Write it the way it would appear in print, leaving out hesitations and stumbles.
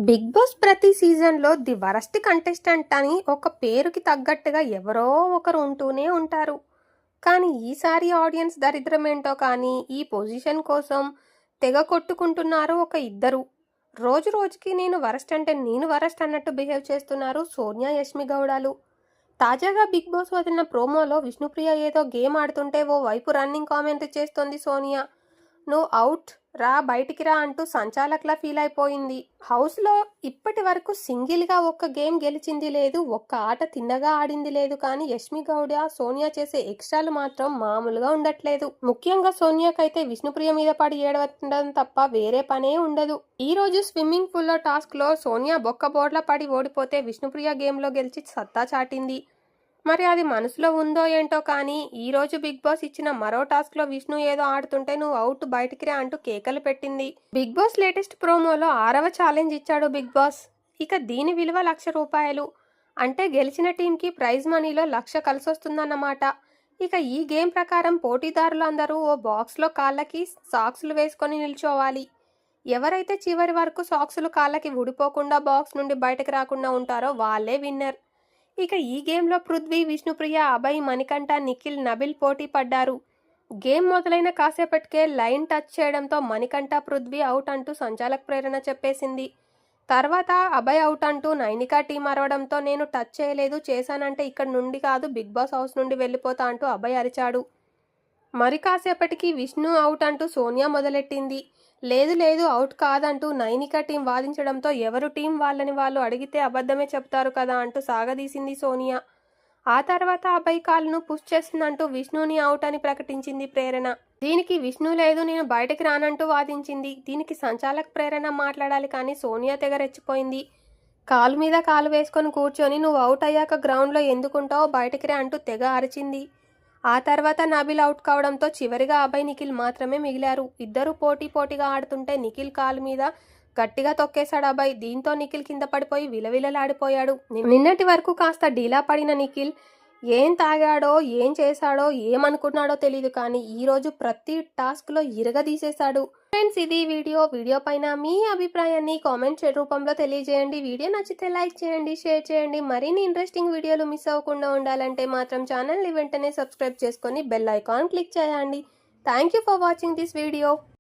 Big boss ప్రతి సీజన్లో the worst contestant అని ఒక పేరుకి తగ్గట్టుగా ఎవరో ఒకరు ఉంటూనే ఉంటారు. కానీ ఈసారి ఆడియన్స్ దరిద్రమేంటో కానీ ఈ పొజిషన్ కోసం తెగ కొట్టుకుంటున్నారు ఒక ఇద్దరు. రోజు రోజుకి నేను వరస్ట్ అంటే నేను వరస్ట్ అన్నట్టు బిహేవ్ చేస్తున్నారు సోనియా యష్మి గౌడాలు. తాజాగా బిగ్ బాస్ వదిలిన ప్రోమోలో విష్ణుప్రియ ఏదో గేమ్ ఆడుతుంటే ఓ వైపు రన్నింగ్ కామెంట్ చేస్తోంది సోనియా. నువ్వు అవుట్ రా, బయటికి రా అంటూ సంచాలకులా ఫీల్ అయిపోయింది. హౌస్లో ఇప్పటి వరకు సింగిల్గా ఒక్క గేమ్ గెలిచింది లేదు, ఒక్క ఆట తిన్నగా ఆడింది లేదు. కానీ యష్మి గౌడ సోనియా చేసే ఎక్స్ట్రాలు మాత్రం మామూలుగా ఉండట్లేదు. ముఖ్యంగా సోనియాకైతే విష్ణుప్రియ మీద పడి ఏడవడం తప్ప వేరే పనే ఉండదు. ఈ రోజు స్విమ్మింగ్ పూల్లో టాస్క్లో సోనియా బొక్క బోర్లా పడి ఓడిపోతే విష్ణుప్రియ గేమ్లో గెలిచి సత్తా చాటింది. మరి అది మనసులో ఉందో ఏంటో కానీ ఈరోజు బిగ్ బాస్ ఇచ్చిన మరో టాస్క్లో విష్ణు ఏదో ఆడుతుంటే నువ్వు అవుట్, బయటికి రా అంటూ కేకలు పెట్టింది. బిగ్ బాస్ లేటెస్ట్ ప్రోమోలో 6వ ఛాలెంజ్ ఇచ్చాడు బిగ్ బాస్. ఇక దీని విలువ ₹1,00,000. అంటే గెలిచిన టీంకి ప్రైజ్ మనీలో 1,00,000 కలిసొస్తుందన్నమాట. ఇక ఈ గేమ్ ప్రకారం పోటీదారులు అందరూ ఓ బాక్స్లో కాళ్ళకి సాక్సులు వేసుకొని నిల్చోవాలి. ఎవరైతే చివరి వరకు సాక్సులు కాళ్ళకి ఊడిపోకుండా బాక్స్ నుండి బయటకు రాకుండా ఉంటారో వాళ్ళే విన్నర్. ఇక ఈ గేమ్లో పృథ్వీ, విష్ణుప్రియ, అభయ్, మణికంఠ, నిఖిల్, నబిల్ పోటీ పడ్డారు. గేమ్ మొదలైన కాసేపటికే లైన్ టచ్ చేయడంతో మణికంఠ, పృథ్వీ అవుట్ అంటూ సంచాలక ప్రేరణ చెప్పేసింది. తర్వాత అభయ్ అవుట్ అంటూ నైనికా టీం అరవడంతో నేను టచ్ చేయలేదు, చేశానంటే ఇక్కడ నుండి కాదు బిగ్ బాస్ హౌస్ నుండి వెళ్ళిపోతా అంటూ అభయ్ అరిచాడు. మరి కాసేపటికి విష్ణు అవుట్ అంటూ సోనియా మొదలెట్టింది. లేదు లేదు అవుట్ కాదంటూ నైనికా టీం వాదించడంతో ఎవరు టీం వాళ్ళని వాళ్ళు అడిగితే అబద్ధమే చెప్తారు కదా అంటూ సాగదీసింది సోనియా. ఆ తర్వాత అభయ్ కాల్ను పుష్ చేస్తుందంటూ విష్ణుని అవుట్ అని ప్రకటించింది ప్రేరణ. దీనికి విష్ణు లేదు నేను బయటకి రానంటూ వాదించింది. దీనికి సంచాలక ప్రేరణ మాట్లాడాలి కానీ సోనియా తెగ రెచ్చిపోయింది. కాలు మీద కాలు వేసుకొని కూర్చొని నువ్వు అవుట్ అయ్యాక గ్రౌండ్లో ఎందుకుంటావో బయటకి రా అంటూ తెగ అరిచింది. ఆ తర్వాత నబిల్ అవుట్ కావడంతో చివరిగా అభయ్, నిఖిల్ మాత్రమే మిగిలారు. ఇద్దరు పోటీగా ఆడుతుంటే నిఖిల్ కాలు మీద గట్టిగా తొక్కేశాడు అభయ్. దీంతో నిఖిల్ కింద పడిపోయి విలవిలలాడిపోయాడు. నిన్నటి వరకు కాస్త డీలా పడిన నిఖిల్ ఏం తాగాడో, ఏం చేశాడో, ఏమనుకున్నాడో తెలియదు కానీ ఈరోజు ప్రతి టాస్క్లో ఇరగదీసేశాడు. ఫ్రెండ్స్, ఇది వీడియో పైన మీ అభిప్రాయాన్ని కామెంట్ రూపంలో తెలియజేయండి. వీడియో నచ్చితే లైక్ చేయండి, షేర్ చేయండి. మరిన్ని ఇంట్రెస్టింగ్ వీడియోలు మిస్ అవ్వకుండా ఉండాలంటే మాత్రం ఛానల్ని వెంటనే సబ్స్క్రైబ్ చేసుకొని బెల్ ఐకాన్ క్లిక్ చేయండి. Thank you for watching this video.